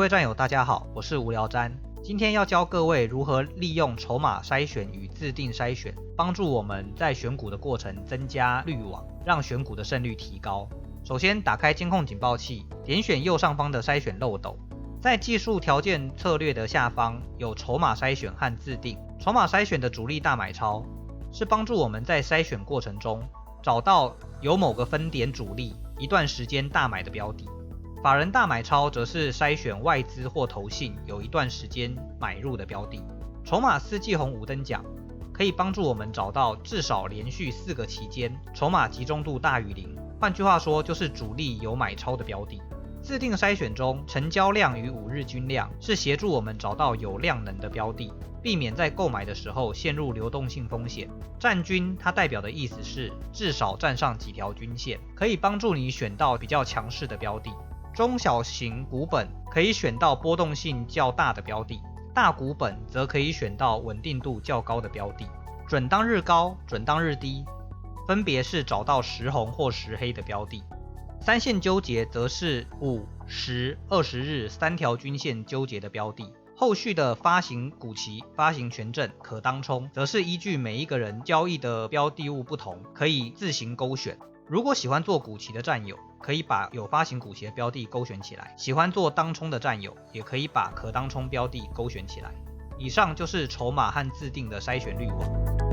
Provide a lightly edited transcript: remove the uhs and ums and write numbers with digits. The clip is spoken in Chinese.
位战友大家好，我是无聊詹，今天要教各位如何利用筹码筛选与自定筛选，帮助我们在选股的过程增加滤网，让选股的胜率提高。首先打开监控警报器，点选右上方的筛选漏斗，在技术条件策略的下方有筹码筛选和自定。筹码筛选的主力大买超是帮助我们在筛选过程中找到有某个分点主力一段时间大买的标的。法人大买超则是筛选外资或投信有一段时间买入的标的。筹码四季红五灯奖可以帮助我们找到至少连续4个期间筹码集中度大于0，换句话说就是主力有买超的标的。自定筛选中，成交量与5日均量是协助我们找到有量能的标的，避免在购买的时候陷入流动性风险。站均它代表的意思是至少站上几条均线，可以帮助你选到比较强势的标的。中小型股本可以选到波动性较大的标的，大股本则可以选到稳定度较高的标的。准当日高、准当日低，分别是找到10红或10黑的标的。三线纠结则是5、10、20日3条均线纠结的标的。后续的发行股期、发行权证、可当冲，则是依据每一个人交易的标的物不同，可以自行勾选。如果喜欢做股期的战友，可以把有发行股期的标的勾选起来；喜欢做当冲的战友，也可以把可当冲标的勾选起来。以上就是筹码和自定的筛选滤网。